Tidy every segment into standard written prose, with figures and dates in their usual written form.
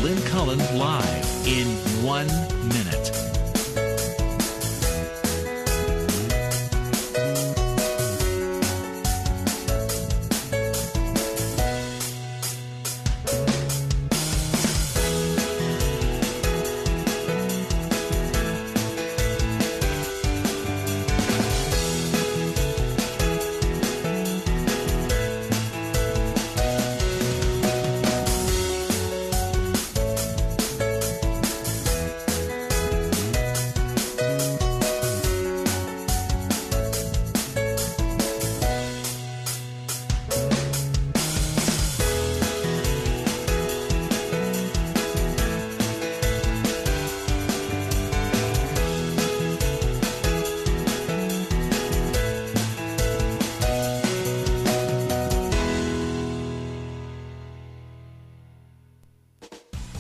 Lynn Cullen live in 1 minute.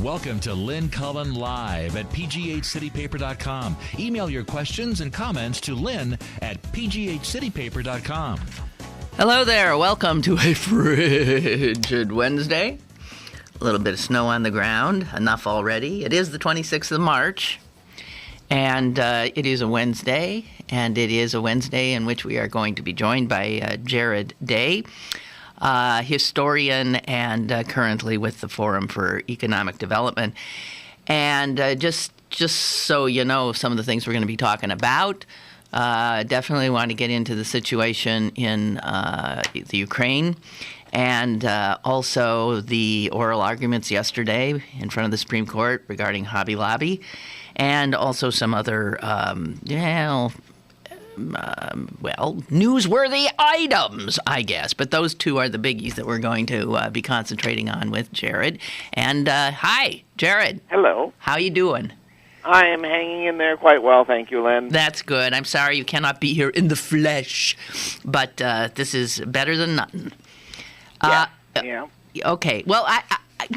Welcome to Lynn Cullen Live at pghcitypaper.com. Email your questions and comments to Lynn at pghcitypaper.com. Hello there. Welcome to a frigid Wednesday. A little bit of snow on the ground. Enough already. It is the 26th of March, and it is a Wednesday, and it is a Wednesday in which we are going to be joined by Jared Day, historian and currently with the Forum for Economic Development. And just so you know some of the things we're going to be talking about, definitely want to get into the situation in the Ukraine and also the oral arguments yesterday in front of the Supreme Court regarding Hobby Lobby, and also some other, newsworthy items, I guess. But those two are the biggies that we're going to be concentrating on with Jared. And hi, Jared. Hello. How you doing? I am hanging in there quite well, thank you, Lynn. That's good. I'm sorry you cannot be here in the flesh, but this is better than nothing. Yeah. Okay. Well, I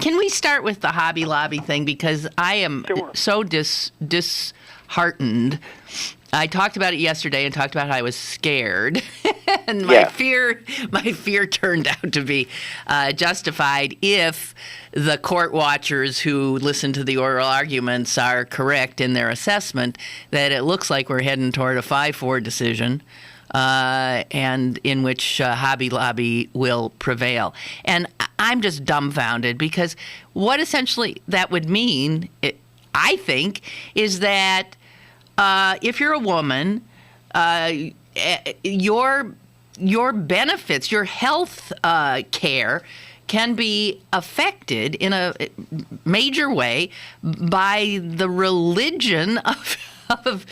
can we start with the Hobby Lobby thing, because I am so disheartened. I talked about it yesterday and talked about how I was scared, and my fear turned out to be justified if the court watchers who listen to the oral arguments are correct in their assessment that it looks like we're heading toward a 5-4 decision, and in which Hobby Lobby will prevail. And I'm just dumbfounded, because what essentially that would mean, I think, is that if you're a woman, your benefits, your health care can be affected in a major way by the religion of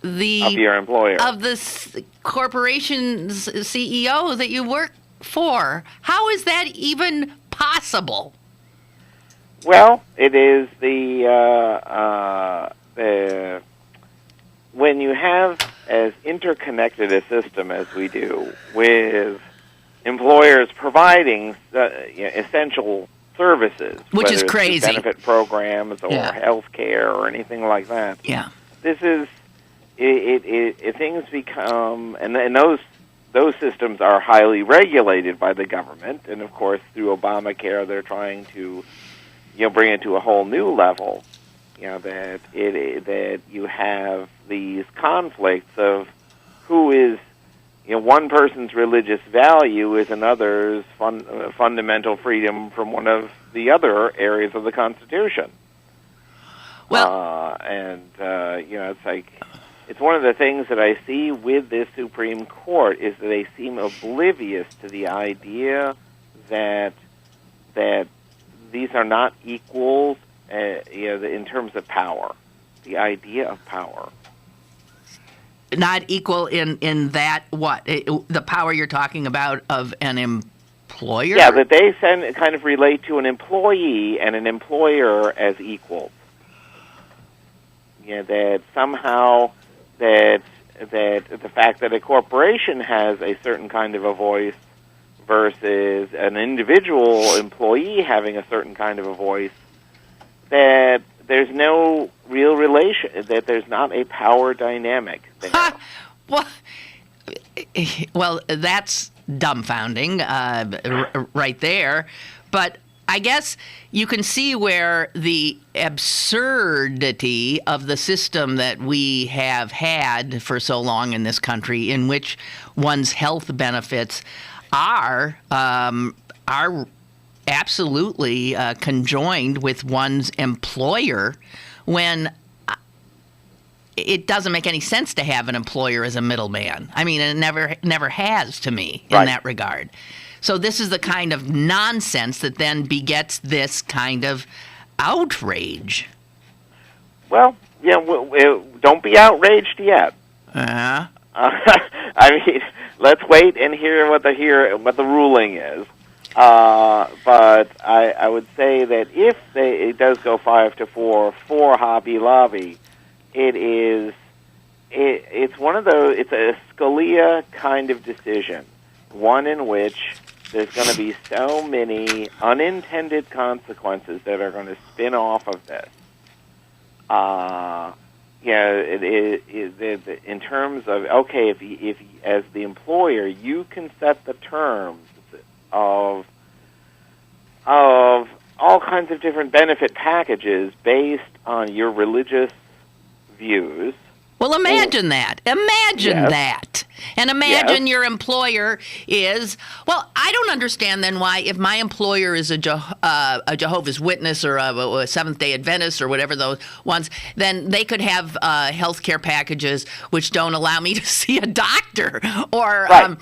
your employer, of the corporation's CEO that you work for. How is that even possible? Well, it is the when you have as interconnected a system as we do, with employers providing essential services, which is crazy, benefit programs or health care or anything like that. Yeah, this is it. Things become, and those systems are highly regulated by the government, and of course through Obamacare they're trying to bring it to a whole new level. That you have these conflicts of who is, one person's religious value is another's fundamental freedom from one of the other areas of the Constitution. Well, it's like, it's one of the things that I see with this Supreme Court is that they seem oblivious to the idea that these are not equals. In terms of power, the idea of power. Not equal in that what? The power you're talking about of an employer? Yeah, that they kind of relate to an employee and an employer as equals. That somehow that the fact that a corporation has a certain kind of a voice versus an individual employee having a certain kind of a voice, that there's no real relation, that there's not a power dynamic there. Well, that's dumbfounding right there. But I guess you can see where the absurdity of the system that we have had for so long in this country, in which one's health benefits are absolutely conjoined with one's employer, when it doesn't make any sense to have an employer as a middleman. I mean, it never has to me in that regard. So this is the kind of nonsense that then begets this kind of outrage. Well, yeah, don't be outraged yet. Uh-huh. I mean, let's wait and hear what the ruling is. But I would say that if it does go 5-4 for Hobby Lobby, it's one of those. It's a Scalia kind of decision, one in which there's going to be so many unintended consequences that are going to spin off of this. In terms of, okay, if as the employer you can set the terms of all kinds of different benefit packages based on your religious views. Well, imagine that. Imagine that. And imagine your employer is, well, I don't understand then why, if my employer is a Jehovah's Witness or a Seventh-day Adventist or whatever those ones, then they could have health care packages which don't allow me to see a doctor or have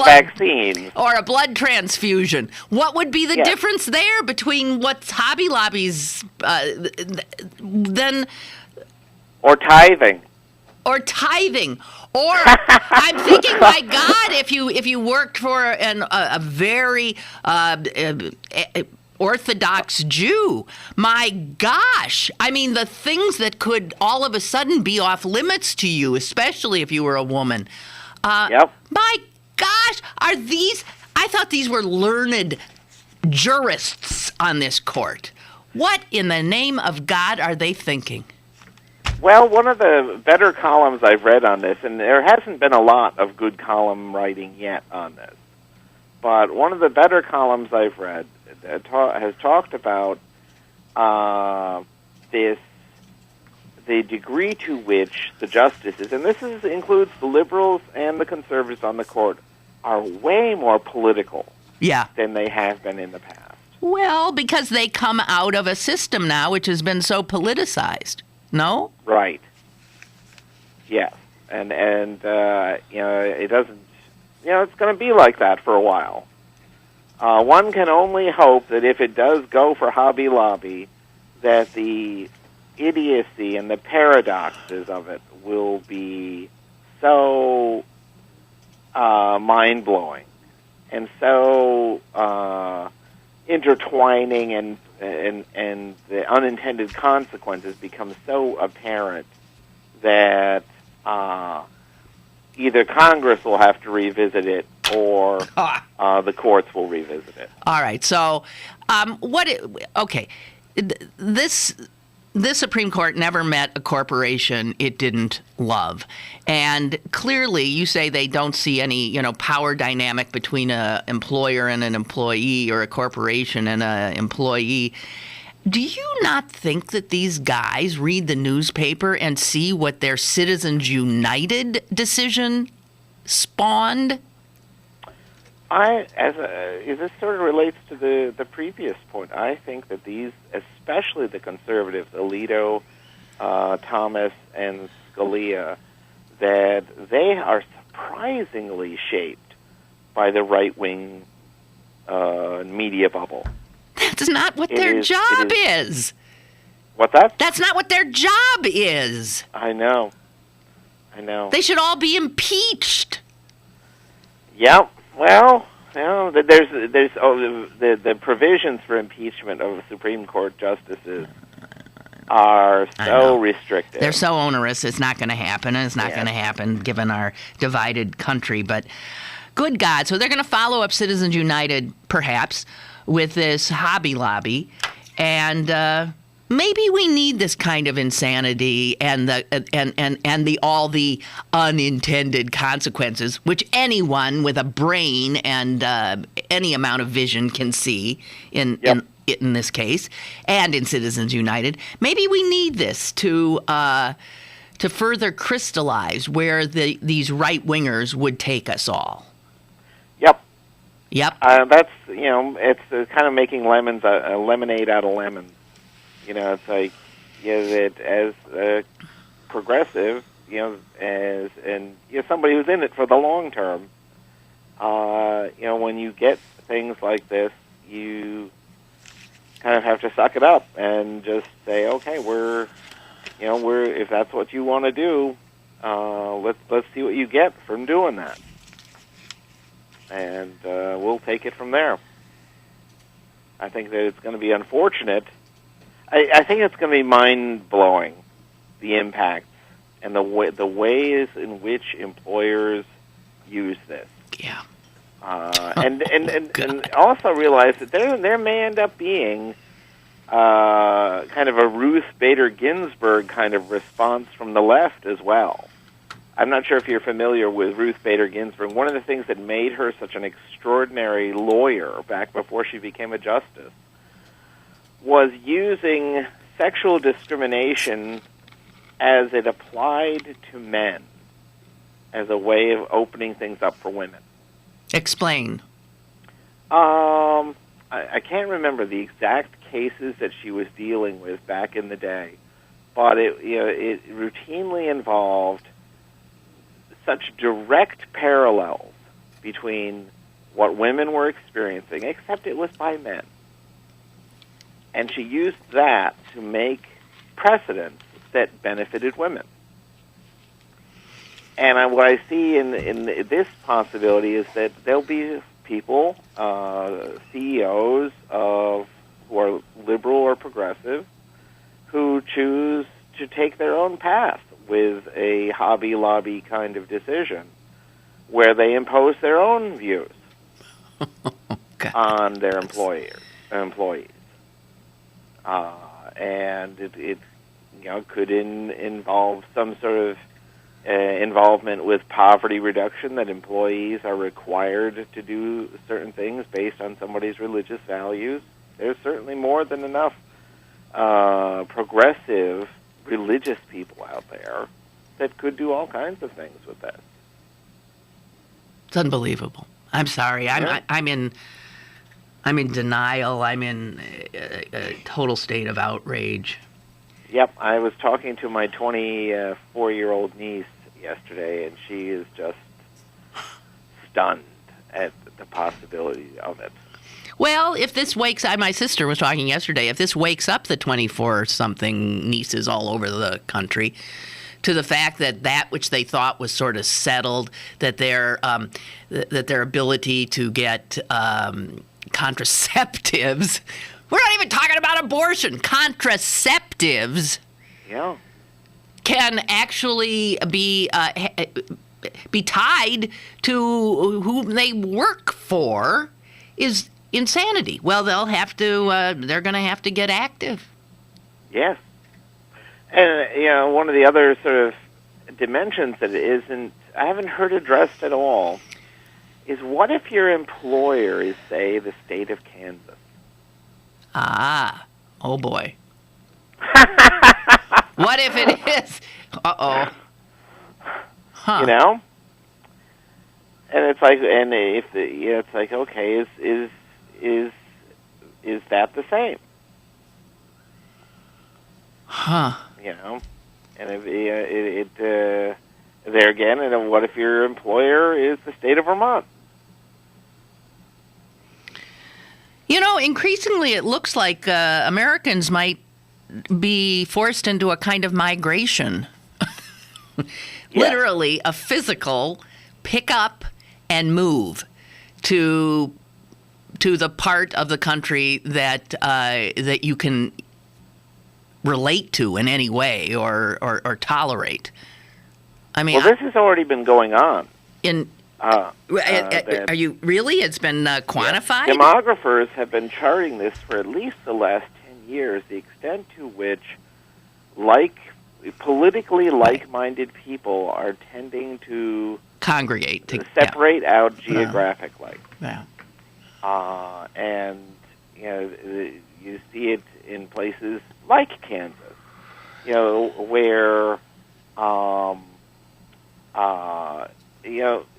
vaccines or a blood transfusion. What would be the difference there between what's Hobby Lobby's then? Or tithing. Or I'm thinking, my God, if you worked for a very Orthodox Jew, my gosh, I mean, the things that could all of a sudden be off limits to you, especially if you were a woman. My gosh, are these? I thought these were learned jurists on this court. What in the name of God are they thinking? Well, one of the better columns I've read on this, and there hasn't been a lot of good column writing yet on this, but one of the better columns I've read has talked about the degree to which the justices, and this includes the liberals and the conservatives on the court, are way more political than they have been in the past. Well, because they come out of a system now which has been so politicized. No? Right. Yes. And it doesn't, it's going to be like that for a while. One can only hope that if it does go for Hobby Lobby, that the idiocy and the paradoxes of it will be so mind-blowing and so intertwining and the unintended consequences become so apparent that either Congress will have to revisit it or the courts will revisit it. All right. So, this Supreme Court never met a corporation it didn't love. And clearly, you say they don't see any, power dynamic between an employer and an employee or a corporation and an employee. Do you not think that these guys read the newspaper and see what their Citizens United decision spawned? This sort of relates to the previous point. I think that these, especially the conservatives, Alito, Thomas, and Scalia, that they are surprisingly shaped by the right-wing media bubble. That's not what their job is. What's that? That's not what their job is. I know. They should all be impeached. Yep. Well, there's the provisions for impeachment of Supreme Court justices are so restrictive. They're so onerous. It's not going to happen, and it's not going to happen given our divided country. But good God, so they're going to follow up Citizens United, perhaps, with this Hobby Lobby, and maybe we need this kind of insanity and the all the unintended consequences, which anyone with a brain and any amount of vision can see in this case, and in Citizens United. Maybe we need this to further crystallize where these right wingers would take us all. Yep. That's, it's kind of making lemonade out of lemons. It's like, that as a progressive, as somebody who's in it for the long term, when you get things like this, you kind of have to suck it up and just say, okay, we're if that's what you want to do, let's see what you get from doing that. And we'll take it from there. I think that it's going to be unfortunate. I think it's going to be mind-blowing, the impacts and the ways in which employers use this. Yeah. And also realize that there may end up being kind of a Ruth Bader Ginsburg kind of response from the left as well. I'm not sure if you're familiar with Ruth Bader Ginsburg. One of the things that made her such an extraordinary lawyer back before she became a justice was using sexual discrimination as it applied to men as a way of opening things up for women. Explain. I can't remember the exact cases that she was dealing with back in the day, but it routinely involved such direct parallels between what women were experiencing, except it was by men. And she used that to make precedents that benefited women. And what I see in this possibility is that there'll be people, CEOs who are liberal or progressive, who choose to take their own path with a Hobby Lobby kind of decision, where they impose their own views on their employees. And it could involve some sort of involvement with poverty reduction, that employees are required to do certain things based on somebody's religious values. There's certainly more than enough progressive religious people out there that could do all kinds of things with this. It's unbelievable. I'm sorry. I'm in denial. I'm in a total state of outrage. Yep, I was talking to my 24-year-old niece yesterday, and she is just stunned at the possibility of it. Well, if this wakes up, my sister was talking yesterday, if this wakes up the 24-something nieces all over the country to the fact that which they thought was sort of settled, that their ability to get contraceptives, we're not even talking about abortion, contraceptives, can actually be tied to whom they work for, is insanity. Well, they're going to have to get active. Yes. And, one of the other sort of dimensions that I haven't heard addressed at all is, what if your employer is, say, the state of Kansas? Oh boy. What if it is? Uh-oh. Huh. And it's like, and if it's like, okay, is that the same? Huh. And if there again, and what if your employer is the state of Vermont? Increasingly it looks like Americans might be forced into a kind of migration. Literally a physical pick up and move to the part of the country that you can relate to in any way or tolerate. I mean, this has already been going on. Are you really? It's been quantified? Demographers have been charting this for at least the last 10 years the extent to which politically like-minded people are tending to congregate, separate out geographically. Yeah. And you see it in places like Kansas, where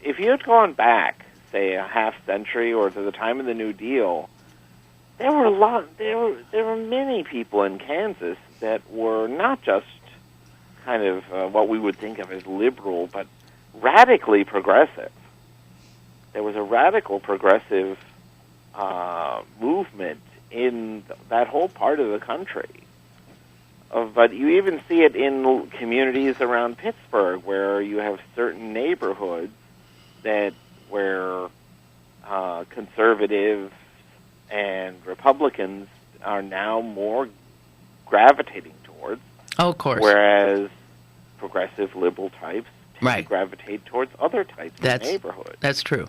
if you had gone back, say, a half century or to the time of the New Deal, there were many people in Kansas that were not just kind of what we would think of as liberal, but radically progressive. There was a radical progressive movement in that whole part of the country. But you even see it in communities around Pittsburgh, where you have certain neighborhoods where conservatives and Republicans are now more gravitating towards. Oh, of course. Whereas progressive liberal types tend to gravitate towards other types of neighborhoods. That's true.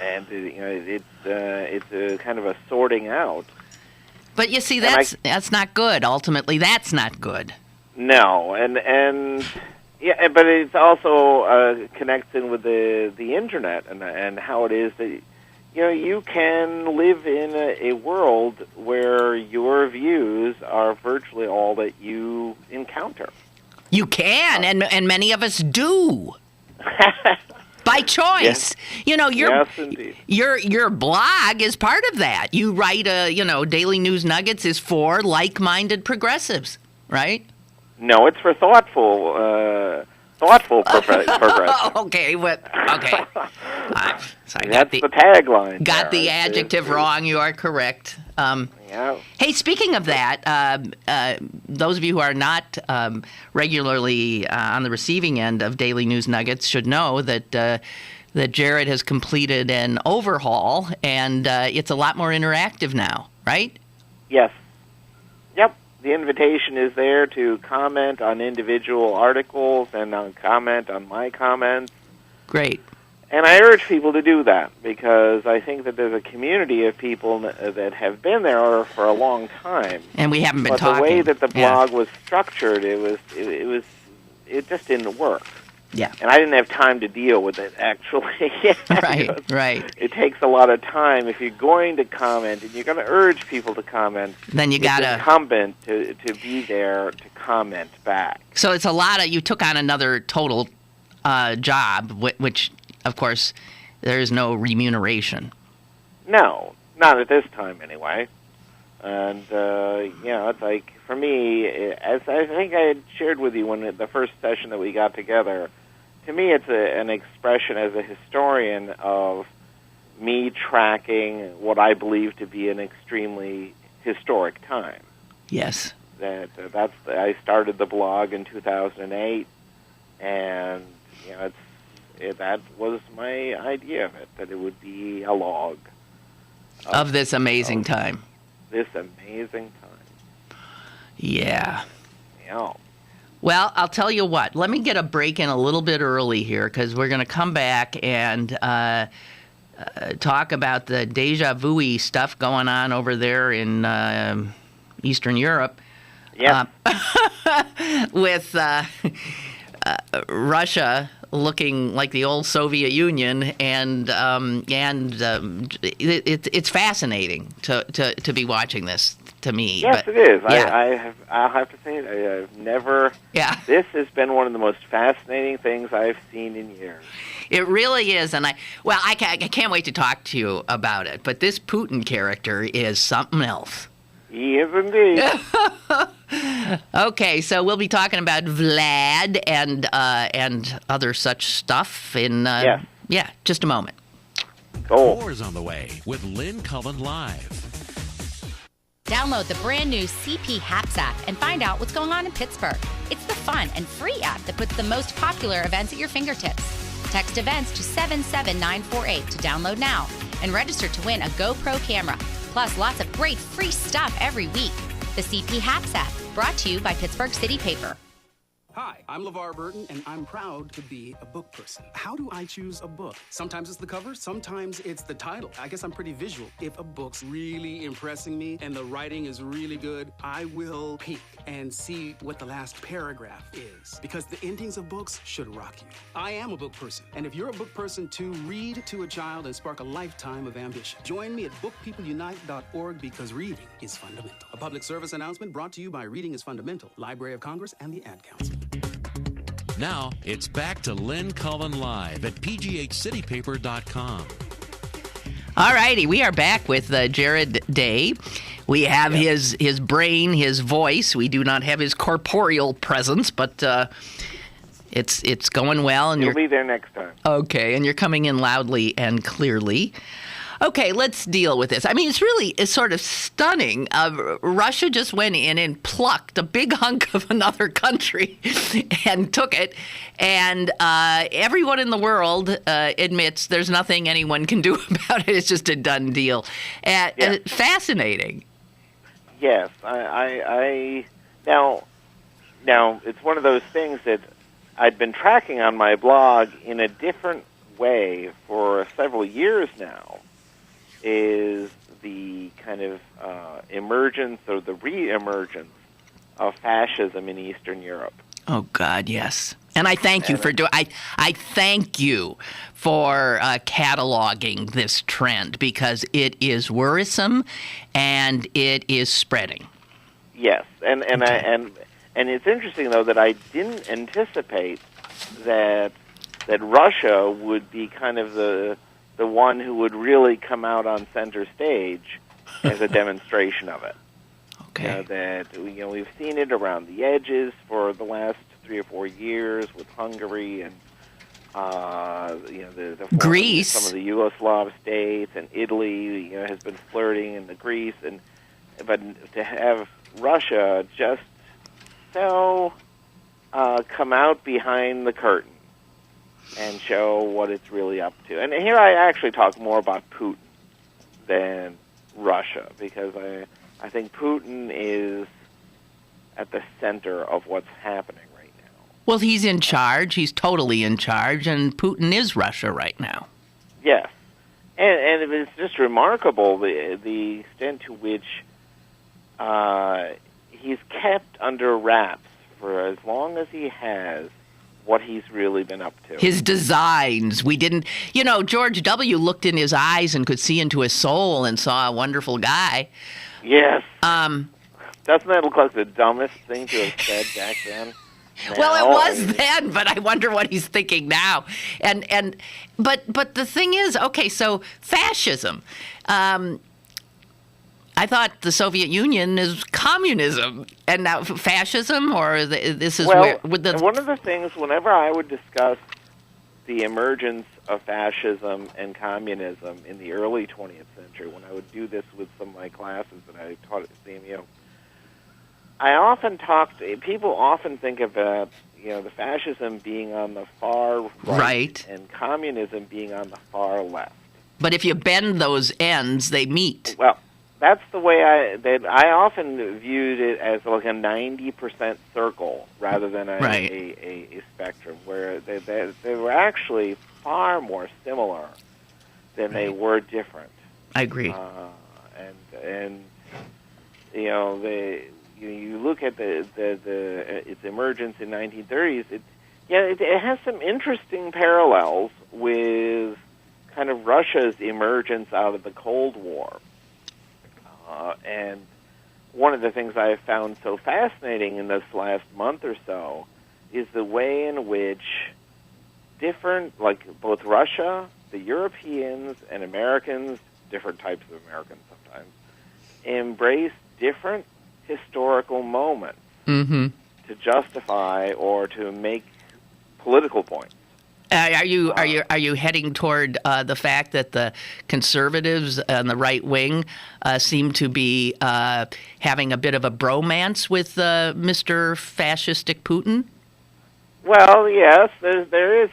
And it's a kind of a sorting out. But you see, that's not good. Ultimately, that's not good. No, and yeah, but it also connects in with the internet and how it is that you can live in a world where your views are virtually all that you encounter. You can, and many of us do. By choice. Yes. Your blog is part of that. You write Daylee News Nuggets is for like-minded progressives, right? No, it's for thoughtful progressives. Okay. Sorry, that's the tagline. Got the adjective wrong. You are correct. Yeah. Hey, speaking of that, those of you who are not regularly on the receiving end of Daylee News Nuggets should know that Jared has completed an overhaul, and it's a lot more interactive now, right? Yes. Yep. The invitation is there to comment on individual articles and comment on my comments. Great. And I urge people to do that because I think that there's a community of people that have been there for a long time. And we haven't been talking. But the way that the blog was structured, it just didn't work. Yeah. And I didn't have time to deal with it, actually. Right. It takes a lot of time. If you're going to comment and you're going to urge people to comment, then you got to... It's incumbent to be there to comment back. So it's a lot of... You took on another total job, which... Of course, there is no remuneration. No, not at this time anyway. And, it's like, for me, as I think I had shared with you when the first session that we got together, to me it's an expression as a historian of me tracking what I believe to be an extremely historic time. Yes. I started the blog in 2008, and, that was my idea of it, that it would be a log. Of this amazing time. This amazing time. Yeah. Yeah. Well, I'll tell you what. Let me get a break in a little bit early here because we're going to come back and talk about the deja vu-y stuff going on over there in Eastern Europe. Yeah. With Russia looking like the old Soviet Union, and it's fascinating to be watching this. To me, yes, but, it is. Yeah. I'll have to say it. I've never. Yeah. This has been one of the most fascinating things I've seen in years. It really is, and I can't wait to talk to you about it. But this Putin character is something else. He is indeed. Okay, so we'll be talking about Vlad and other such stuff in just a moment. Cool. More is on the way with Lynn Cullen Live. Download the brand new CP Haps app and find out what's going on in Pittsburgh. It's the fun and free app that puts the most popular events at your fingertips. Text events to 77948 to download now and register to win a GoPro camera. Plus, lots of great free stuff every week. The CP Haps app, brought to you by Pittsburgh City Paper. Hi, I'm LeVar Burton, and I'm proud to be a book person. How do I choose a book? Sometimes it's the cover, sometimes it's the title. I guess I'm pretty visual. If a book's really impressing me and the writing is really good, I will peek and see what the last paragraph is. Because the endings of books should rock you. I am a book person, and if you're a book person too, read to a child and spark a lifetime of ambition. Join me at bookpeopleunite.org because reading is fundamental. A public service announcement brought to you by Reading is Fundamental, Library of Congress, and the Ad Council. Now, it's back to Lynn Cullen Live at pghcitypaper.com. All righty, we are back with Jared Day. We have his brain, his voice. We do not have his corporeal presence, but it's going well. And you'll be there next time. Okay, and you're coming in loudly and clearly. Okay, let's deal with this. I mean, it's sort of stunning. Russia just went in and plucked a big hunk of another country and took it. And everyone in the world admits there's nothing anyone can do about it. It's just a done deal. Fascinating. Yes, I now it's one of those things that I'd been tracking on my blog in a different way for several years now. Is the kind of emergence or the re-emergence of fascism in Eastern Europe. Oh God, yes. And I thank you for I thank you for cataloging this trend because it is worrisome and it is spreading. Yes, and it's interesting though that I didn't anticipate that Russia would be kind of the one who would really come out on center stage as a demonstration of it. Okay. We've seen it around the edges for the last 3 or 4 years with Hungary and Greece, some of the Yugoslav states, and Italy has been flirting in the Greece, but to have Russia just so come out behind the curtain and show what it's really up to. And here I actually talk more about Putin than Russia, because I think Putin is at the center of what's happening right now. Well, he's in charge. He's totally in charge, and Putin is Russia right now. Yes. And it's just remarkable the extent to which he's kept under wraps for as long as he has what he's really been up to. His designs. We didn't, George W. looked in his eyes and could see into his soul and saw a wonderful guy. Yes. Doesn't that look like the dumbest thing to have said back then? Well, it was then, but I wonder what he's thinking now. But the thing is, okay, so fascism. I thought the Soviet Union is communism, and now fascism, or this is one of the things, whenever I would discuss the emergence of fascism and communism in the early 20th century, when I would do this with some of my classes that I taught at CMU, people often think about, the fascism being on the far right and communism being on the far left. But if you bend those ends, they meet. Well, that's the way I often viewed it as like a 90% circle rather than a spectrum, where they were actually far more similar than they were different. I agree. You look at its emergence in 1930s. It has some interesting parallels with kind of Russia's emergence out of the Cold War. And one of the things I have found so fascinating in this last month or so is the way in which different, like both Russia, the Europeans, and Americans, different types of Americans sometimes, embrace different historical moments to justify or to make political points. Are you heading toward the fact that the conservatives and the right wing seem to be having a bit of a bromance with Mr. Fascistic Putin? Well, yes, there is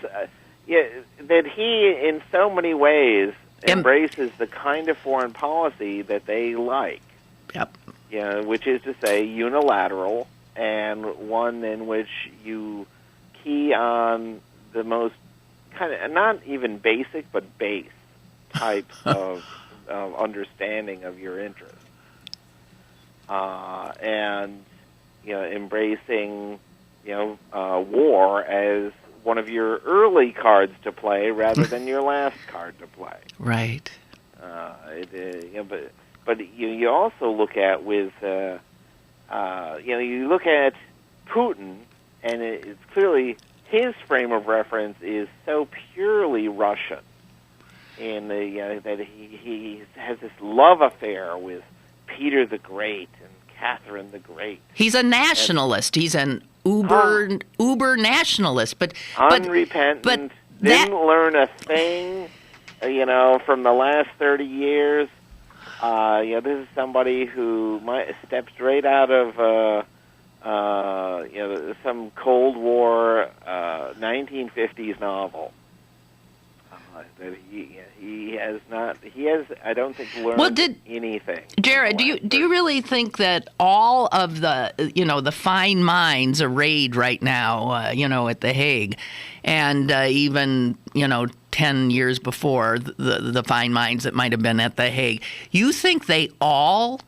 that he, in so many ways, embraces the kind of foreign policy that they like. Yep. Which is to say unilateral and one in which you key on the most kind of, not even basic, but base types of understanding of your interests. And, embracing, war as one of your early cards to play rather than your last card to play. Right. But you also look at with, you look at Putin, and it's clearly his frame of reference is so purely Russian, in that he has this love affair with Peter the Great and Catherine the Great. He's a nationalist. He's an uber nationalist, but unrepentant. Didn't learn a thing, from the last 30 years. This is somebody who stepped straight out of some Cold War 1950s novel. That he has, I don't think, learned anything. Jared, do you really think that all of the the fine minds arrayed right now at The Hague, and even 10 years before the fine minds that might have been at The Hague, you think they all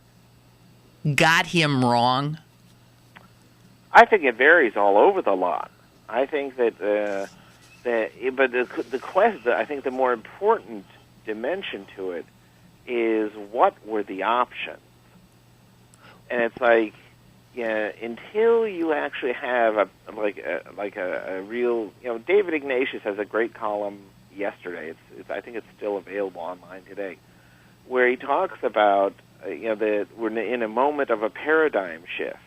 got him wrong? I think it varies all over the lot. I think that, but the question, I think the more important dimension to it is what were the options, and it's like, until you actually have a real, David Ignatius has a great column yesterday. I think it's still available online today, where he talks about that we're in a moment of a paradigm shift.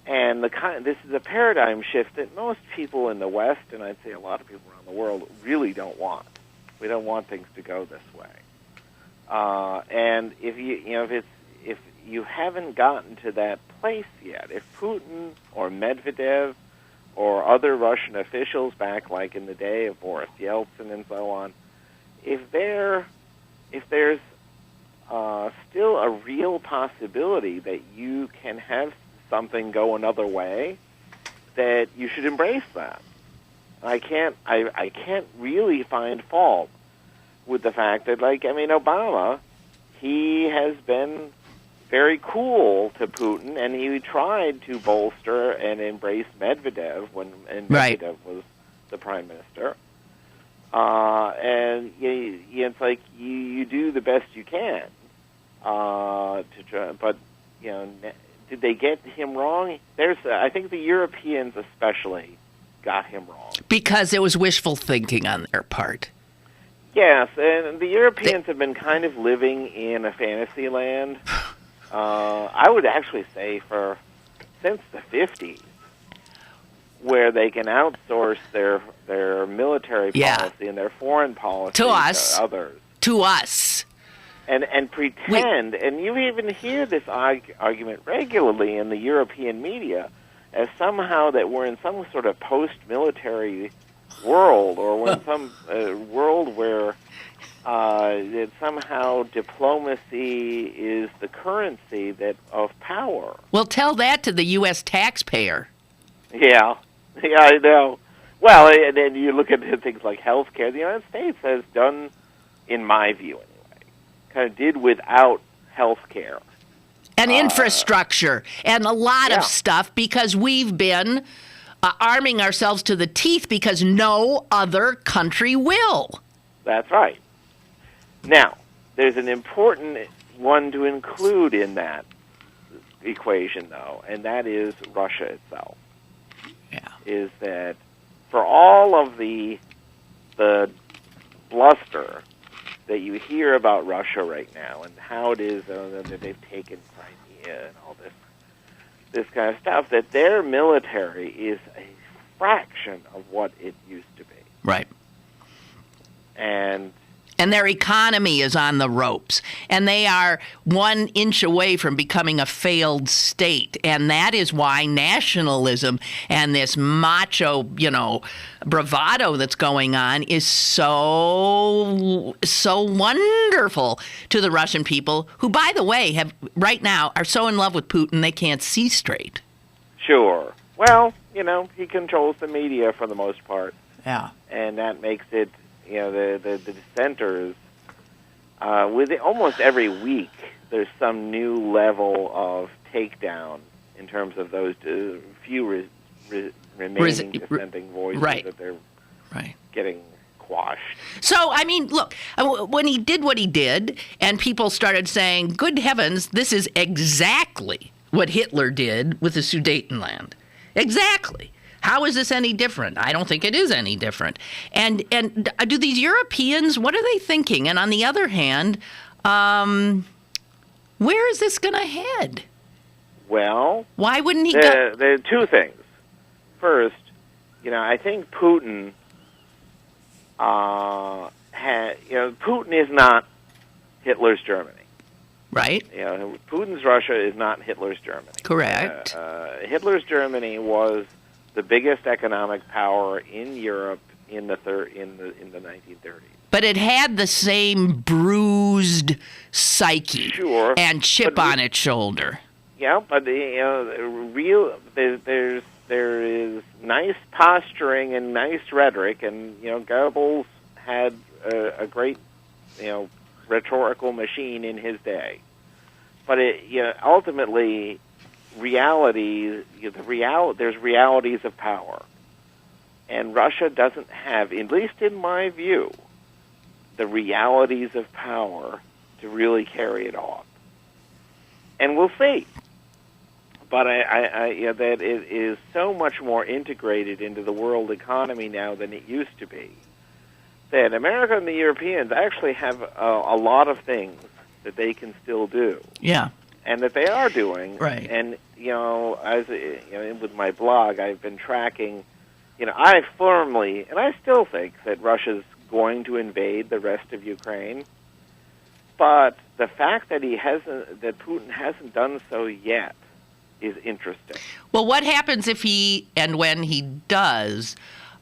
And this is a paradigm shift that most people in the West, and I'd say a lot of people around the world, really don't want. We don't want things to go this way. And if you haven't gotten to that place yet, if Putin or Medvedev or other Russian officials back, like in the day of Boris Yeltsin and so on, if there's still a real possibility that you can have something go another way, that you should embrace that. I can't really find fault with the fact that, Obama, he has been very cool to Putin, and he tried to bolster and embrace Medvedev when Medvedev was the prime minister. And it's like you do the best you can to try, but did they get him wrong? I think the Europeans especially got him wrong. Because it was wishful thinking on their part. Yes, and the Europeans have been kind of living in a fantasy land. I would actually say since the 50s, where they can outsource their military policy and their foreign policy to others. To us. And pretend, and you even hear this argument regularly in the European media, as somehow that we're in some sort of post-military world, or we're in some world where that somehow diplomacy is the currency of power. Well, tell that to the U.S. taxpayer. Yeah, I know. Well, and then you look at things like healthcare. The United States has done, in my view, kind of did without health care. And infrastructure and a lot of stuff, because we've been arming ourselves to the teeth because no other country will. That's right. Now, there's an important one to include in that equation, though, and that is Russia itself. Yeah. Is that for all of the bluster that you hear about Russia right now and how it is that they've taken Crimea and all this kind of stuff, that their military is a fraction of what it used to be. Right. And their economy is on the ropes. And they are 1 inch away from becoming a failed state. And that is why nationalism and this macho, bravado that's going on is so wonderful to the Russian people, who, by the way, right now are so in love with Putin they can't see straight. Sure. Well, he controls the media for the most part. Yeah. And that makes it, the dissenters, with almost every week, there's some new level of takedown in terms of those few remaining dissenting voices that they're getting quashed. So, I mean, look, when he did what he did, and people started saying, good heavens, this is exactly what Hitler did with the Sudetenland. Exactly. How is this any different? I don't think it is any different. And do these Europeans, what are they thinking? And on the other hand, where is this going to head? Well, why wouldn't he there are two things. First, I think Putin Putin is not Hitler's Germany. Right. Putin's Russia is not Hitler's Germany. Correct. Hitler's Germany was the biggest economic power in Europe in the 1930s. But it had the same bruised psyche and chip on its shoulder. Yeah, but there is nice posturing and nice rhetoric, and Goebbels had a great rhetorical machine in his day. But ultimately, there's realities of power, and Russia doesn't have, at least in my view, the realities of power to really carry it off. And we'll see. But that it is so much more integrated into the world economy now than it used to be, that America and the Europeans actually have a lot of things that they can still do. Yeah. And that they are doing. Right. And, with my blog, I've been tracking, I firmly, and I still think that Russia's going to invade the rest of Ukraine. But the fact that that Putin hasn't done so yet is interesting. Well, what happens if he and when he does?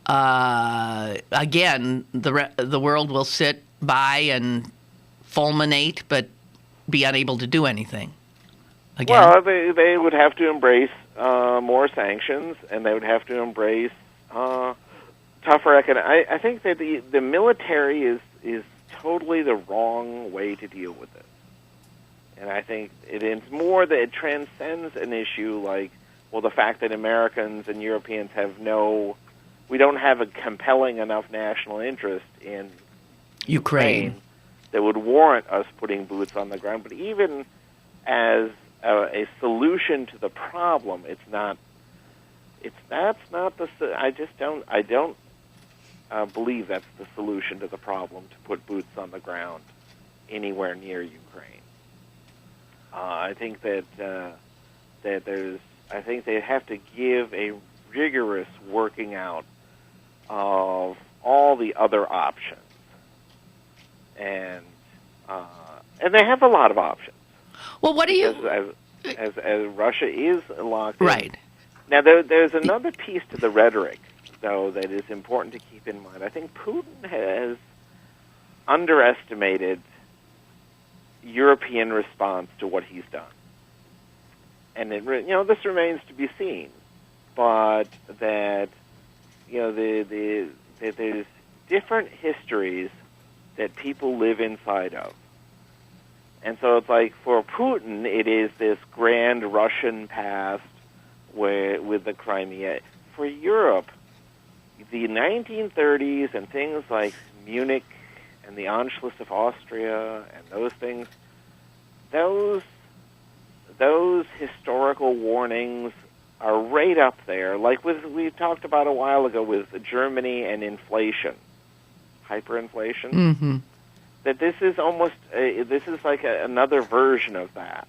Again, the world will sit by and fulminate, but be unable to do anything. Again? Well, they would have to embrace more sanctions, and they would have to embrace tougher economic. I think that the military is totally the wrong way to deal with this. And I think it's more that it transcends an issue like, the fact that Americans and Europeans we don't have a compelling enough national interest in Ukraine that would warrant us putting boots on the ground. But even as a solution to the problem, I don't believe that's the solution to the problem, to put boots on the ground anywhere near Ukraine. I think that I think they have to give a rigorous working out of all the other options, and they have a lot of options. Well, what do you? As Russia is locked in. Right. Now, there's another piece to the rhetoric, though, that is important to keep in mind. I think Putin has underestimated European response to what he's done, and this remains to be seen. But that that there's different histories that people live inside of, and so it's like for Putin, it is this grand Russian past with the Crimea. For Europe, the 1930s and things like Munich and the Anschluss of Austria and those things, those historical warnings are right up there. Like we talked about a while ago with Germany and inflation, hyperinflation. Mm-hmm. That this is almost this is like another version of that.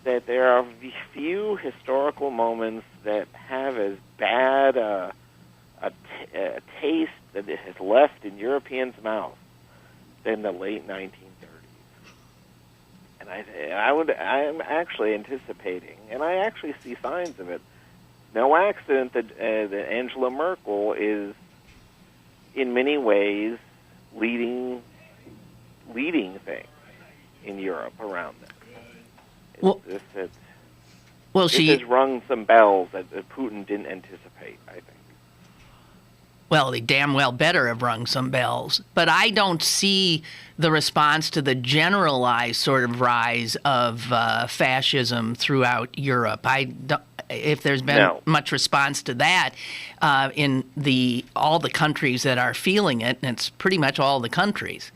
That there are few historical moments that have as bad a taste that it has left in Europeans' mouths than the late 1930s. And I'm actually anticipating, and I actually see signs of it. No accident that Angela Merkel is, in many ways, leading things in Europe around this. Well, this has rung some bells that Putin didn't anticipate, I think. Well, they damn well better have rung some bells. But I don't see the response to the generalized sort of rise of fascism throughout Europe. If there's been much response to that in all the countries that are feeling it, and it's pretty much all the countries.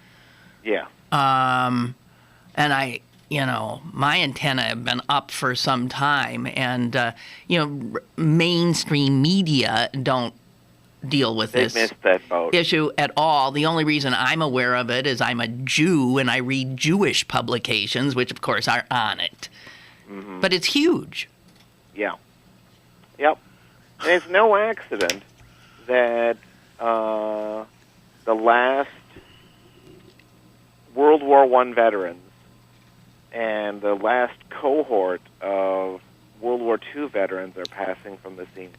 Yeah. And my antenna have been up for some time, and mainstream media don't deal with this issue at all. The only reason I'm aware of it is I'm a Jew and I read Jewish publications, which of course are on it. Mm-hmm. But it's huge. Yeah. Yep. And it's no accident that the last World War I veterans and the last cohort of World War II veterans are passing from the scene.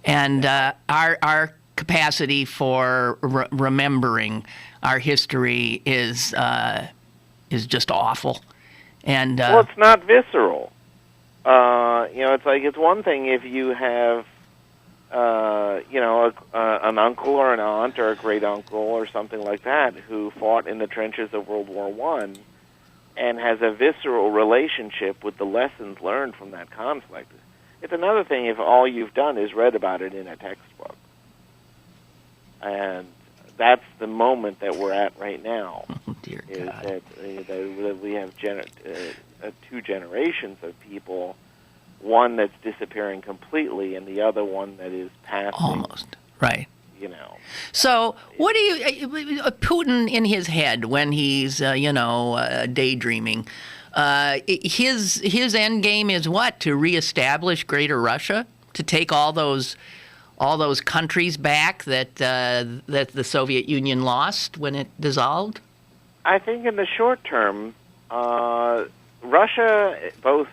And our capacity for remembering our history is just awful. And well, it's not visceral. It's one thing if you have, an uncle or an aunt or a great uncle or something like that who fought in the trenches of World War I and has a visceral relationship with the lessons learned from that conflict. It's another thing if all you've done is read about it in a textbook. And that's the moment that we're at right now. Oh, dear is God. That we have two generations of people, one that's disappearing completely and the other one that is passing. Almost, right. So what do Putin in his head when he's, daydreaming, his end game is what? To reestablish Greater Russia? To take all those countries back that the Soviet Union lost when it dissolved? I think in the short term, Russia, both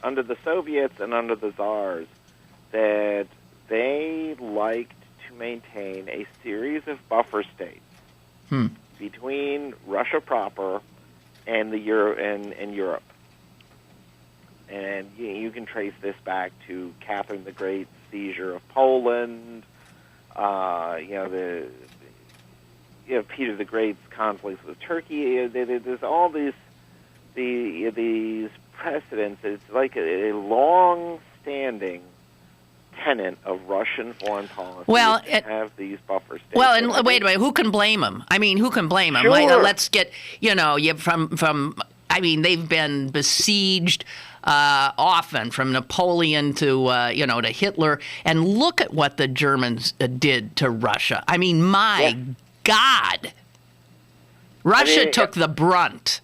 under the Soviets and under the Tsars, that they liked to maintain a series of buffer states between Russia proper and Europe. And you can trace this back to Catherine the Great's seizure of Poland, Peter the Great's conflicts with Turkey. There's all these precedents. It's like a long-standing tenet of Russian foreign policy to have these buffer states. Well, and wait a minute, who can blame them? I mean, who can blame them? Sure. Let's get, from. I mean, they've been besieged often, from Napoleon to to Hitler, and look at what the Germans did to Russia. I mean, my God, Russia took the brunt.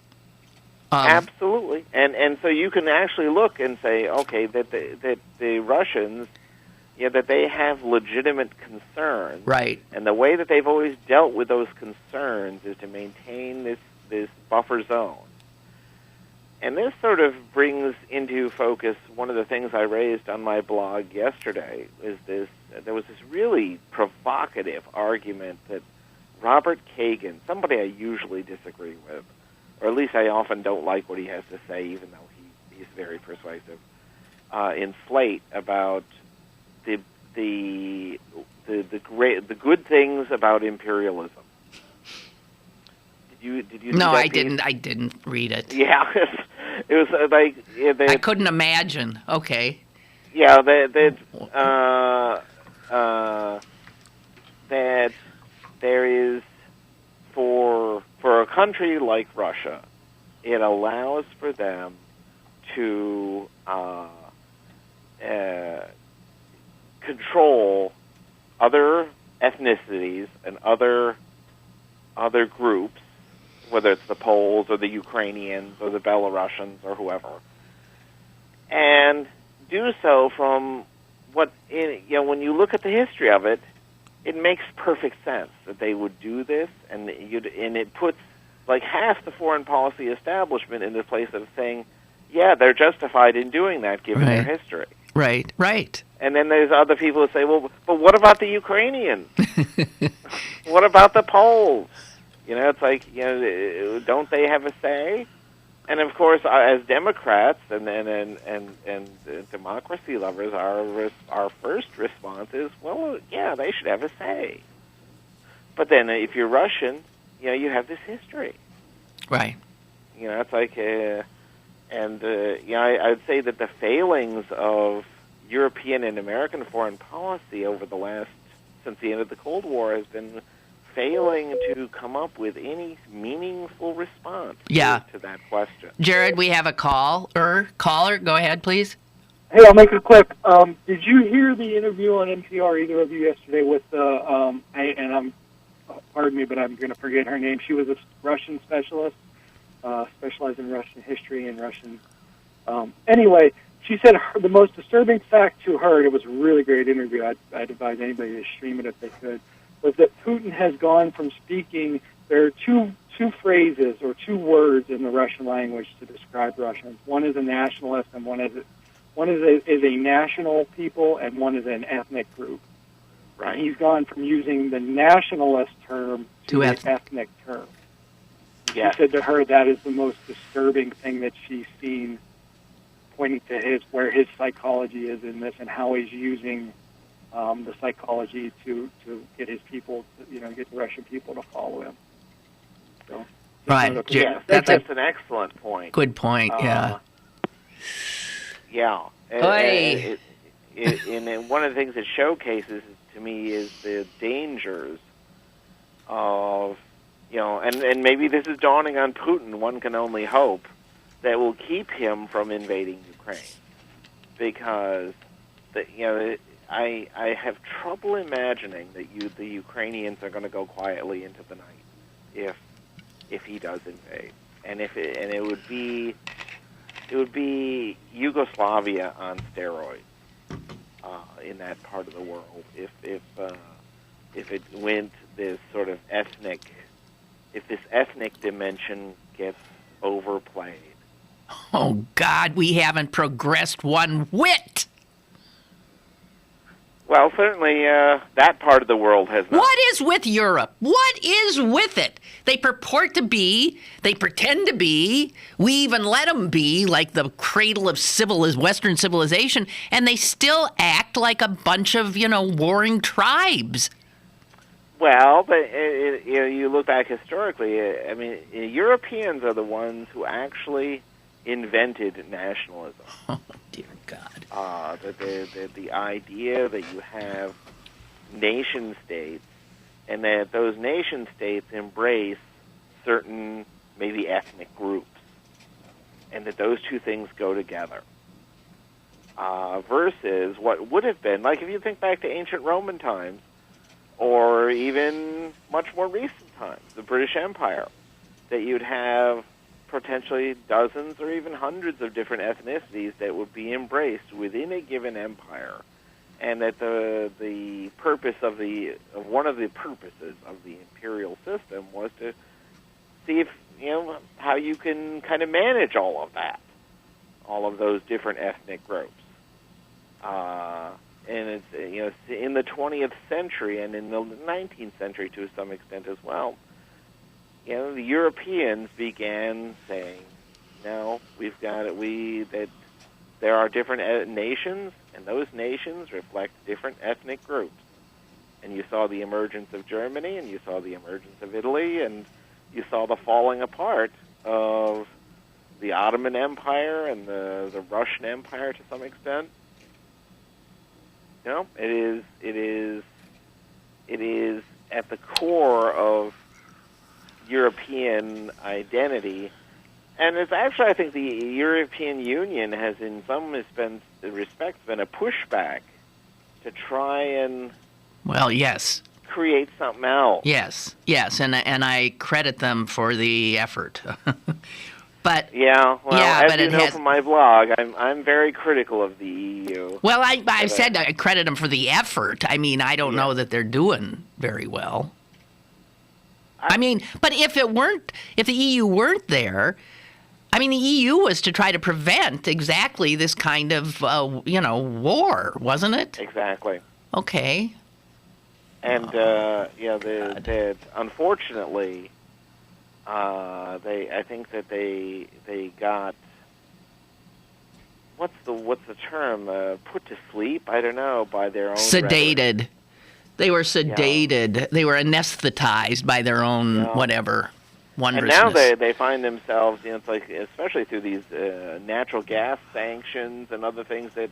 Absolutely, and so you can actually look and say, okay, that the Russians, that they have legitimate concerns, right? And the way that they've always dealt with those concerns is to maintain this buffer zone. And this sort of brings into focus one of the things I raised on my blog yesterday. There was this really provocative argument that Robert Kagan, somebody I usually disagree with, or at least I often don't like what he has to say, even though he's very persuasive, in Slate about the good things about imperialism. Did you? No, I didn't. I didn't read it. Yeah, it was like I couldn't imagine. Okay. Yeah, that there is for a country like Russia, it allows for them to control other ethnicities and other groups, whether it's the Poles or the Ukrainians or the Belarusians or whoever, and do so from when you look at the history of it, it makes perfect sense that they would do this, and it puts like half the foreign policy establishment in the place of saying, yeah, they're justified in doing that given their history. Right. And then there's other people who say, well, but what about the Ukrainians? What about the Poles? It's like, don't they have a say? And of course, as Democrats and democracy lovers, our first response is, well, yeah, they should have a say. But then, if you're Russian, you have this history, right? It's like, I would say that the failings of European and American foreign policy since the end of the Cold War has been failing to come up with any meaningful response to that question. Jared, we have a caller. Go ahead, please. Hey, I'll make it quick. Did you hear the interview on NPR, either of you, yesterday with pardon me, but I'm going to forget her name. She was a Russian specialist, specialized in Russian history and Russian. Anyway, she said the most disturbing fact to her, and it was a really great interview, I'd advise anybody to stream it if they could, was that Putin has gone from speaking, there are two phrases or two words in the Russian language to describe Russians. One is a nationalist and one is a national people and one is an ethnic group. Right. And he's gone from using the nationalist term to the ethnic term. Yes. She said to her that is the most disturbing thing that she's seen, pointing to where his psychology is in this and how he's using the psychology to get his people, get the Russian people to follow him. So, right. That's an excellent point. Good point. Yeah. Yeah. And one of the things it showcases to me is the dangers of, and maybe this is dawning on Putin, one can only hope, that will keep him from invading Ukraine. Because, I have trouble imagining that the Ukrainians are going to go quietly into the night if he does invade. And it would be Yugoslavia on steroids. In that part of the world, if it went this sort of if this ethnic dimension gets overplayed. Oh God, we haven't progressed one whit. Well, certainly that part of the world has not. What is with Europe? What is with it? They purport to be, they pretend to be, we even let them be, like the cradle of Western civilization, and they still act like a bunch of, warring tribes. Well, but you look back historically, Europeans are the ones who actually invented nationalism. Oh, dear God. The idea that you have nation states and that those nation states embrace certain maybe ethnic groups and that those two things go together versus what would have been, like if you think back to ancient Roman times or even much more recent times, the British Empire, that you'd have potentially dozens or even hundreds of different ethnicities that would be embraced within a given empire, and that the purpose of one of the purposes of the imperial system was to see if how you can kind of manage all of those different ethnic groups. And it's in the 20th century and in the 19th century to some extent as well. The Europeans began saying, "No, that there are different nations, and those nations reflect different ethnic groups." And you saw the emergence of Germany, and you saw the emergence of Italy, and you saw the falling apart of the Ottoman Empire and the Russian Empire to some extent. It is at the core of European identity, and it's actually, I think, the European Union has, in some respects, been a pushback to try and create something else. Yes, and I credit them for the effort. But as you know from my blog, I'm very critical of the EU. Well, I said I credit them for the effort. I don't know that they're doing very well. But if the EU weren't there, the EU was to try to prevent exactly this kind of, war, wasn't it? Exactly. Okay. And, unfortunately, I think that they got what's the term, put to sleep? I don't know, by their own sedated. rhetoric. They were sedated. Yeah. They were anesthetized by their own whatever wondrousness. And now they find themselves, it's like, especially through these natural gas sanctions and other things, that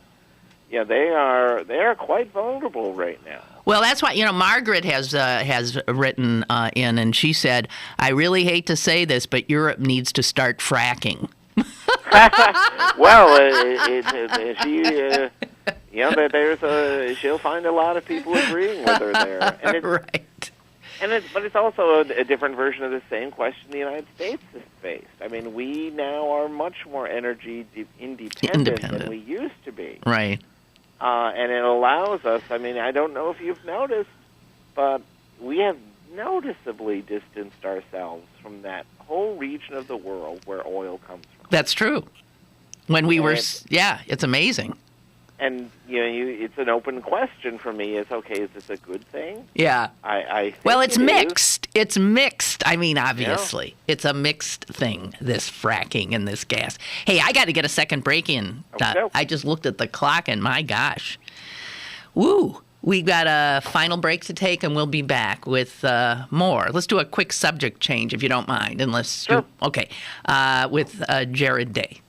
they are quite vulnerable right now. Well, that's why Margaret has written in, and she said, "I really hate to say this, but Europe needs to start fracking." Well, she'll find a lot of people agreeing with her there, and right. But it's also a different version of the same question the United States has faced. I mean, we now are much more energy independent than we used to be. Right. And it allows us, I mean, I don't know if you've noticed, but we have noticeably distanced ourselves from that whole region of the world where oil comes from. That's true. When we were, it's amazing. And it's an open question for me. Is this a good thing? Yeah. I think well, it's mixed. Is. It's mixed. I mean, obviously, it's a mixed thing. This fracking and this gas. Hey, I got to get a second break in. Okay. I just looked at the clock, and my gosh, woo! We got a final break to take, and we'll be back with more. Let's do a quick subject change, if you don't mind. Sure. With Jared Day.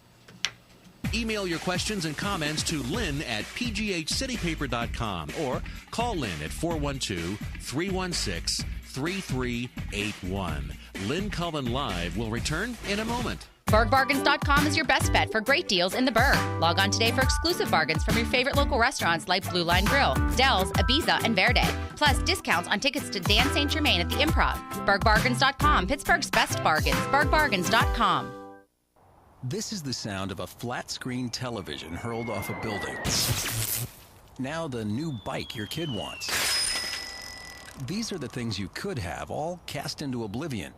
Email your questions and comments to Lynn at pghcitypaper.com or call Lynn at 412-316-3381. Lynn Cullen Live will return in a moment. BergBargains.com is your best bet for great deals in the Berg. Log on today for exclusive bargains from your favorite local restaurants like Blue Line Grill, Dell's, Ibiza, and Verde. Plus discounts on tickets to Dan St. Germain at the Improv. BergBargains.com, Pittsburgh's best bargains. BergBargains.com. This is the sound of a flat-screen television hurled off a building. Now the new bike your kid wants. These are the things you could have, all cast into oblivion.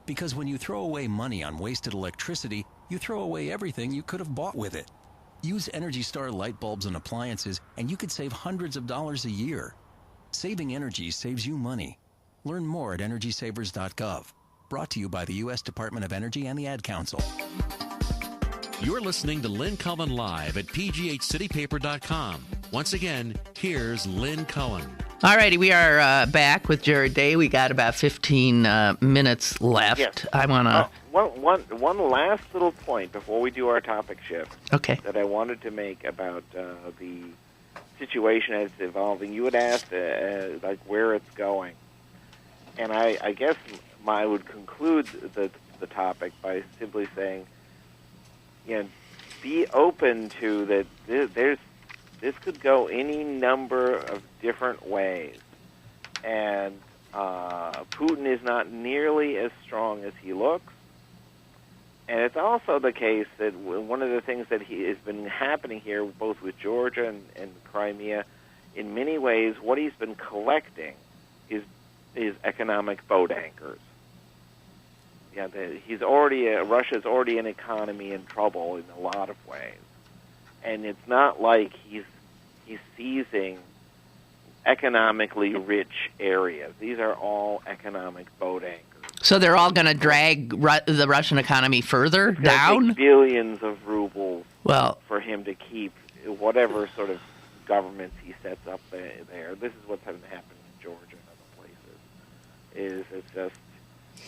Because when you throw away money on wasted electricity, you throw away everything you could have bought with it. Use Energy Star light bulbs and appliances, and you could save hundreds of dollars a year. Saving energy saves you money. Learn more at EnergySavers.gov. Brought to you by the U.S. Department of Energy and the Ad Council. You're listening to Lynn Cullen Live at pghcitypaper.com. Once again, here's Lynn Cullen. All righty, we are back with Jared Day. We got about 15 minutes left. Yes. I want to... One last little point before we do our topic shift. Okay. That I wanted to make about the situation as it's evolving. You had asked, where it's going. And I guess I would conclude the topic by simply saying, be open to that. This could go any number of different ways, and Putin is not nearly as strong as he looks. And it's also the case that one of the things that has been happening here, both with Georgia and Crimea, in many ways, what he's been collecting is economic boat anchors. Yeah, Russia's already an economy in trouble in a lot of ways, and it's not like he's seizing economically rich areas. These are all economic boat anchors. So they're all going to drag the Russian economy further down? Take billions of rubles for him to keep whatever sort of governments he sets up there. This is what's happening in Georgia and other places. It's just...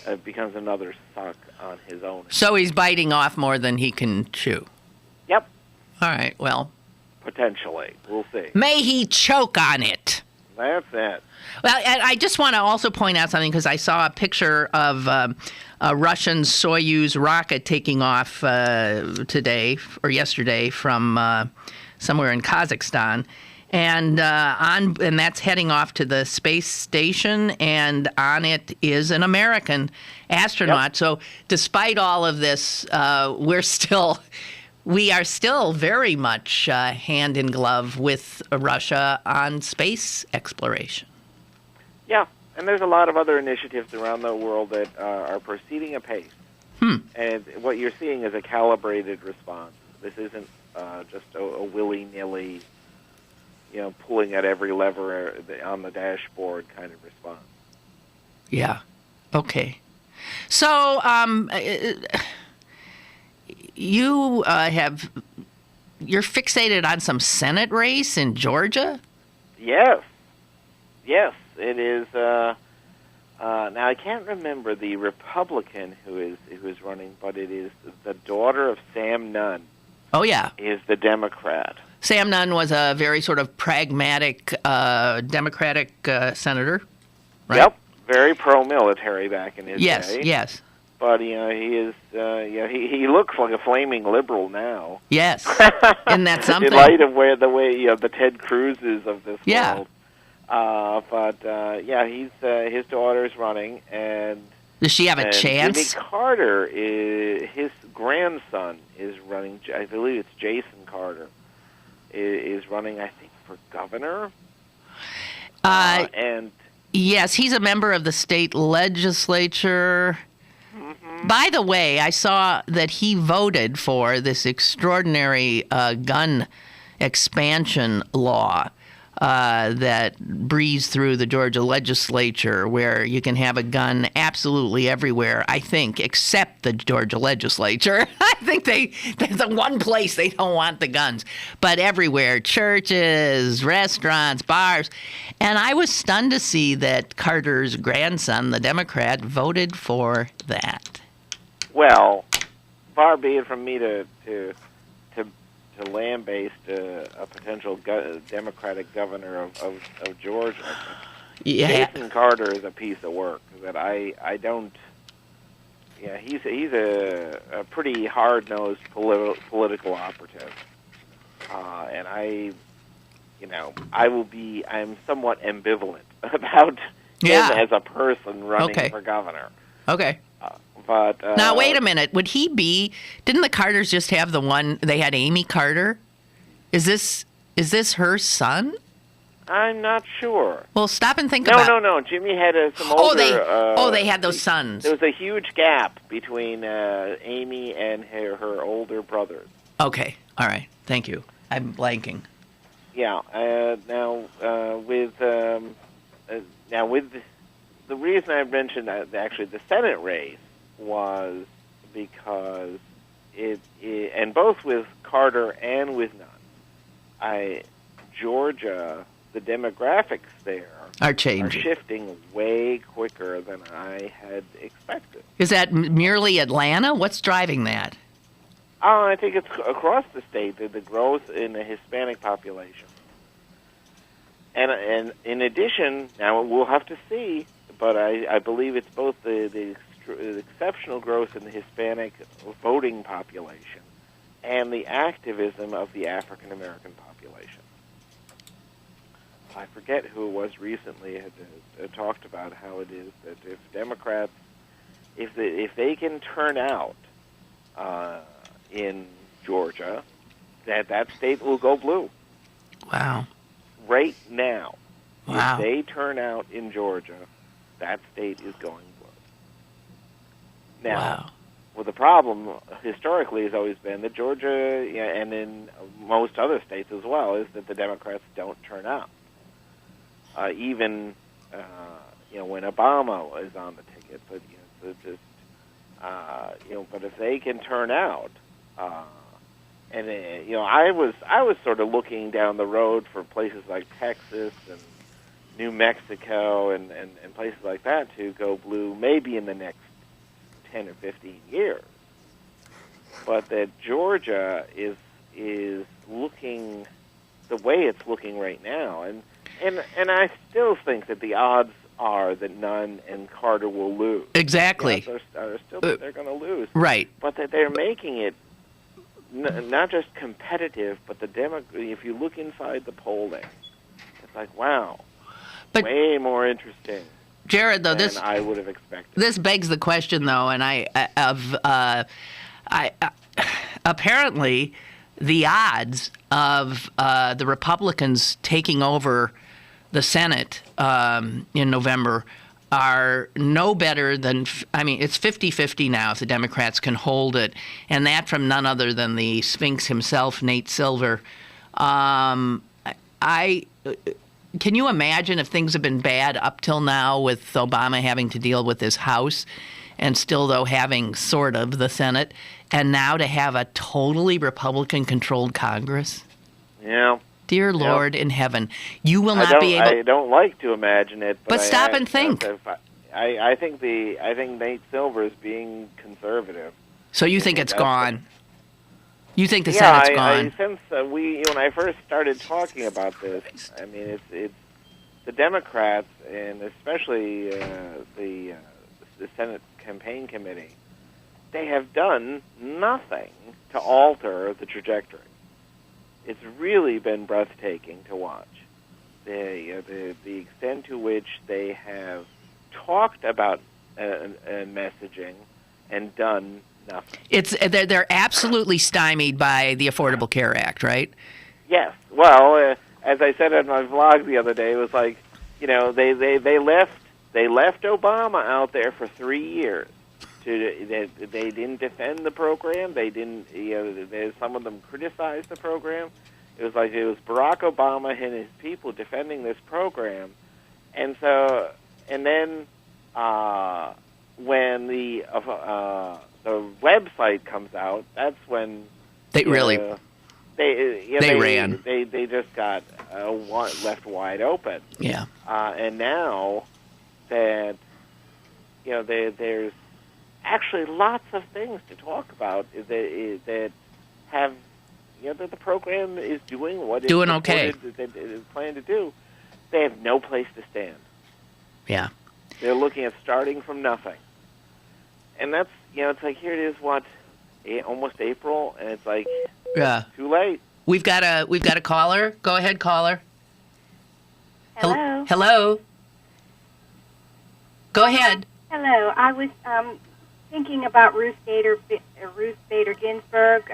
it becomes another suck on his own. So he's biting off more than he can chew. Yep. All right, well. Potentially. We'll see. May he choke on it. That's it. Well, and I just want to also point out something, because I saw a picture of a Russian Soyuz rocket taking off today or yesterday from somewhere in Kazakhstan. And and that's heading off to the space station, and on it is an American astronaut. Yep. So despite all of this, we are still very much hand in glove with Russia on space exploration. Yeah, and there's a lot of other initiatives around the world that are proceeding apace. And what you're seeing is a calibrated response. This isn't just a willy-nilly, pulling at every lever on the dashboard kind of response. Yeah. Okay. So, you're fixated on some Senate race in Georgia? Yes, it is. Now I can't remember the Republican who is running, but it is the daughter of Sam Nunn. Oh yeah, is the Democrat. Sam Nunn was a very sort of pragmatic Democratic senator, right? Yep, very pro-military back in his day. Yes. But he is. He looks like a flaming liberal now. Yes, isn't that something? In light of the Ted Cruz's of this world. He's his daughter's running, and does she have a chance? Jimmy Carter his grandson is running. I believe it's Jason Carter is running. I think for governor. And yes, he's a member of the state legislature. By the way, I saw that he voted for this extraordinary gun expansion law that breezed through the Georgia legislature, where you can have a gun absolutely everywhere, I think, except the Georgia legislature. I think there's the one place they don't want the guns. But everywhere, churches, restaurants, bars. And I was stunned to see that Carter's grandson, the Democrat, voted for that. Well, far be it from me to lambaste a potential Democratic governor of Georgia. Yeah. Jason Carter is a piece of work that I don't. Yeah, he's a pretty hard-nosed political operative, and I'm somewhat ambivalent about him as a person running for governor. Okay. But now, wait a minute. Would he be? Didn't the Carters just have the one? They had Amy Carter. Is this her son? I'm not sure. Well, stop and think about. No. Jimmy had some older. They had those sons. There was a huge gap between Amy and her older brothers. Okay. All right. Thank you. I'm blanking. Yeah. With the reason I mentioned actually the Senate race was because and both with Carter and with Nunn, Georgia, the demographics there are changing, are shifting way quicker than I had expected. Is that merely Atlanta? What's driving that? I think it's across the state, the growth in the Hispanic population. And in addition, now we'll have to see, but I believe it's both the exceptional growth in the Hispanic voting population and the activism of the African American population. I forget who it was recently had talked about how it is that if Democrats, if they can turn out in Georgia, that state will go blue. Wow. Right now, wow. If they turn out in Georgia, that state is going blue. Now, wow. Well, the problem historically has always been that Georgia, and in most other states as well, is that the Democrats don't turn out. Even when Obama is on the ticket, but if they can turn out, I was sort of looking down the road for places like Texas and New Mexico and places like that to go blue, maybe in the next 10 or 15 years, but that Georgia is looking the way it's looking right now, and I still think that the odds are that Nunn and Carter will lose. Exactly. They're going to lose. Right. But that they're making it not just competitive, but if you look inside the polling, it's like, wow, way more interesting. Jared, though, than I would have expected. This begs the question, though, and apparently the odds of the Republicans taking over the Senate in November are no better than, it's 50-50 now if the Democrats can hold it, and that from none other than the Sphinx himself, Nate Silver. Can you imagine if things have been bad up till now with Obama having to deal with his House, and still, though, having sort of the Senate, and now to have a totally Republican-controlled Congress? Yeah. Dear Lord in heaven, you will not be able... I don't like to imagine it, but stop and think. I think Nate Silver is being conservative. So you think it's gone? You think the Senate's gone? Since when I first started talking about this, I mean, it's the Democrats and especially the Senate Campaign Committee. They have done nothing to alter the trajectory. It's really been breathtaking to watch. The extent to which they have talked about messaging and done nothing. They're absolutely stymied by the Affordable Care Act, right? Yes. Well, as I said in my vlog the other day, it was like, they left Obama out there for 3 years. They didn't defend the program. They didn't. Some of them criticized the program. It was like it was Barack Obama and his people defending this program, and then when the website comes out, that's when they ran. They just got left wide open. Yeah. And now that there's actually lots of things to talk about that have that the program is doing what it's planned to do. They have no place to stand. Yeah. They're looking at starting from nothing. And that's it's like here it is almost April, and it's like too late. We've got a caller. Go ahead, caller. Hello. Hello. Go ahead. Hello. I was thinking about Ruth Bader Ginsburg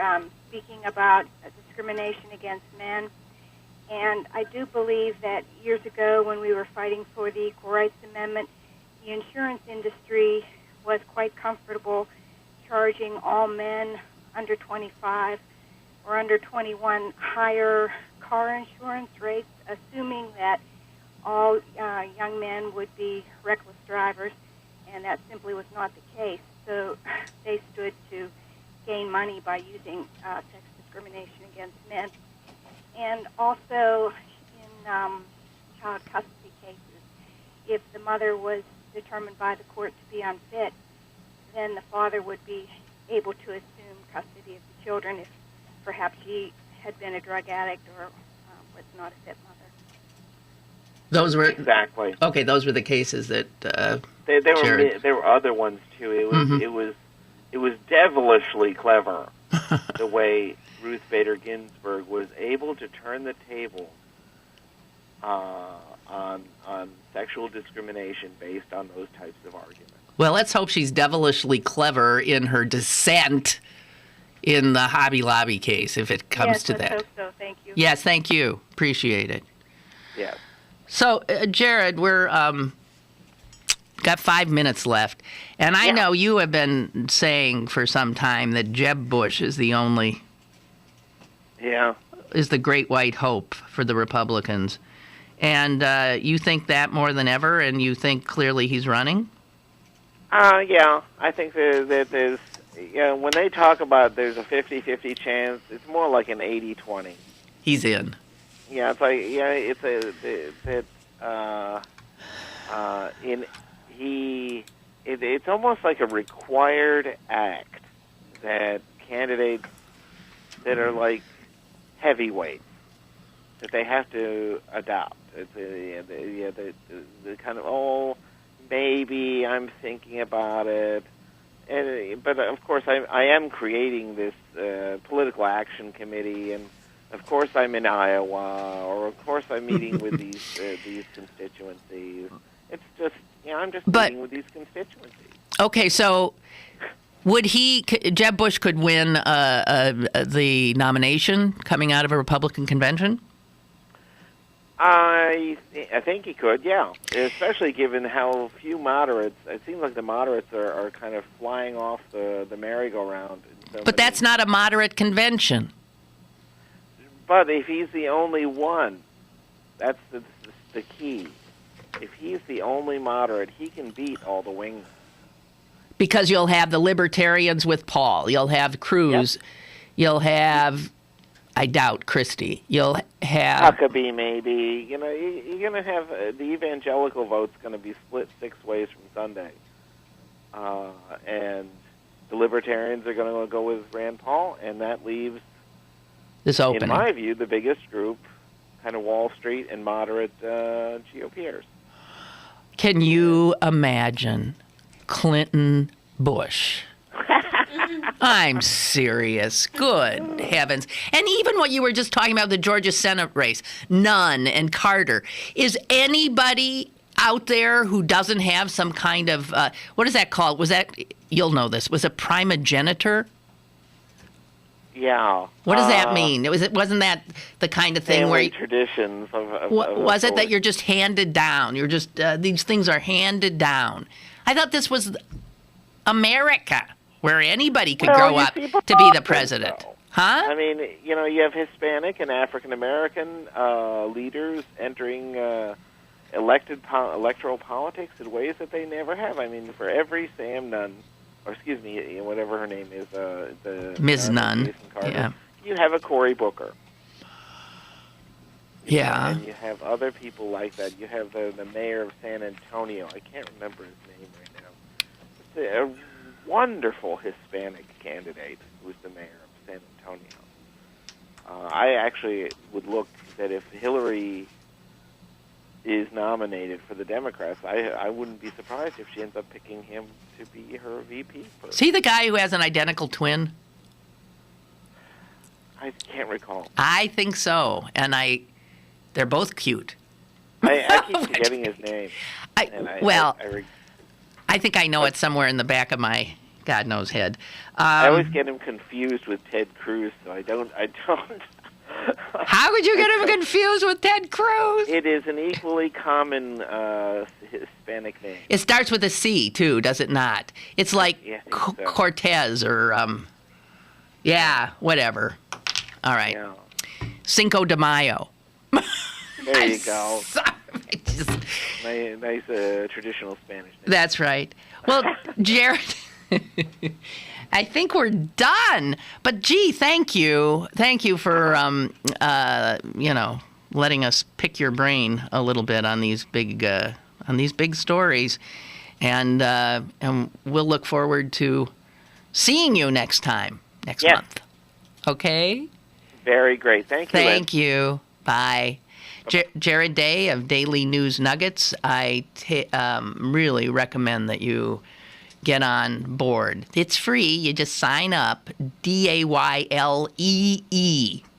speaking about discrimination against men, and I do believe that years ago when we were fighting for the Equal Rights Amendment, the insurance industry was quite comfortable charging all men under 25 or under 21 higher car insurance rates, assuming that all young men would be reckless drivers, and that simply was not the case. So they stood to gain money by using sex discrimination against men. And also in child custody cases, if the mother was determined by the court to be unfit, then the father would be able to assume custody of the children if perhaps she had been a drug addict or was not a fit mother. Those were exactly okay. Those were the cases that there were other ones too. It was devilishly clever the way Ruth Bader Ginsburg was able to turn the table on sexual discrimination based on those types of arguments. Well, let's hope she's devilishly clever in her dissent in the Hobby Lobby case, if it comes to that. Yes, I hope so. Thank you. Yes, thank you. Appreciate it. Yes. So, Jared, we're got 5 minutes left, and I know you have been saying for some time that Jeb Bush is the only, is the great white hope for the Republicans, and you think that more than ever, and you think clearly he's running? Yeah, I think that there's, when they talk about there's a 50-50 chance, it's more like an 80-20. He's in. Yeah, it's like it's almost like a required act that candidates that are like heavyweights that they have to adopt. It's the kind of maybe I'm thinking about it, but of course I am creating this political action committee, and of course I'm in Iowa, or of course I'm meeting with these constituencies. It's just I'm just meeting with these constituencies. Okay, so would Jeb Bush could win the nomination coming out of a Republican convention? I think he could, yeah. Especially given how few moderates. It seems like the moderates are kind of flying off the merry-go-round. But that's not a moderate convention. But if he's the only one, that's the key. If he's the only moderate, he can beat all the wings. Because you'll have the libertarians with Paul. You'll have Cruz. Yep. You'll have, I doubt, Christie. You'll have Huckabee, maybe. You know, you're going to have the evangelical vote's going to be split 6 ways from Sunday, and the libertarians are going to go with Rand Paul, and that leaves, this opening, in my view, the biggest group, kind of Wall Street and moderate GOPers. Can you imagine Clinton Bush? I'm serious. Good heavens. And even what you were just talking about, the Georgia Senate race, Nunn and Carter. Is anybody out there who doesn't have some kind of, what is that called? Was that, you'll know this, was it primogenitor? Yeah. What does that mean? Wasn't that the kind of thing where... traditions of was it that you're just handed down? You're just, these things are handed down. I thought this was America, where anybody could grow up to be the president. Huh? I mean, you know, you have Hispanic and African-American leaders entering electoral politics in ways that they never have. I mean, for every Sam Nunn, or excuse me, whatever her name is, Ms. Nunn, Carter, you have a Cory Booker. Yeah. And you have other people like that. You have the mayor of San Antonio. I can't remember his name right now. It's a wonderful Hispanic candidate who's the mayor of San Antonio. I actually would look that if Hillary is nominated for the Democrats, I wouldn't be surprised if she ends up picking him to be her VP. Is he the guy who has an identical twin? I can't recall. I think so, and they're both cute. I keep forgetting his name. I think I know it somewhere in the back of my God knows head. I always get him confused with Ted Cruz, so I don't. How could you get him confused with Ted Cruz? It is an equally common Hispanic name. It starts with a C, too, does it not? It's like Cortez or, whatever. All right. Yeah. Cinco de Mayo. There you go. Nice traditional Spanish name. That's right. Well, Jared... I think we're done. But gee, thank you. Thank you for letting us pick your brain a little bit on these big stories. And we'll look forward to seeing you next month. Okay? Very great. Thank you. Thank you. Bye. Jared Day of Daylee News Nuggets. I really recommend that you get on board. It's free. You just sign up. DAYLEE.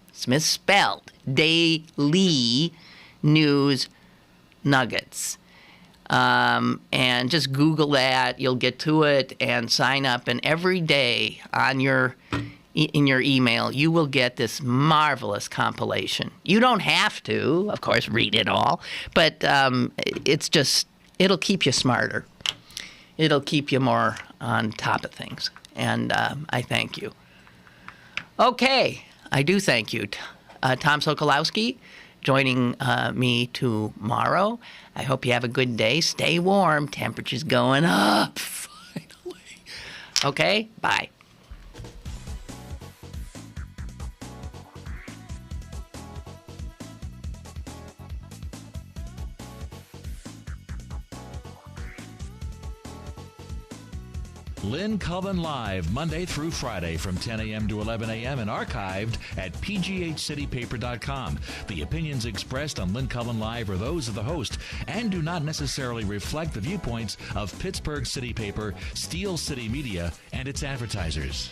It's misspelled. Daylee News Nuggets. And just Google that. You'll get to it and sign up. And every day in your email, you will get this marvelous compilation. You don't have to, of course, read it all. But it'll keep you smarter. It'll keep you more on top of things. And I thank you. Okay, I do thank you. Tom Sokolowski joining me tomorrow. I hope you have a good day. Stay warm. Temperature's going up, finally. Okay, bye. Lynn Cullen Live, Monday through Friday from 10 a.m. to 11 a.m. and archived at pghcitypaper.com. The opinions expressed on Lynn Cullen Live are those of the host and do not necessarily reflect the viewpoints of Pittsburgh City Paper, Steel City Media, and its advertisers.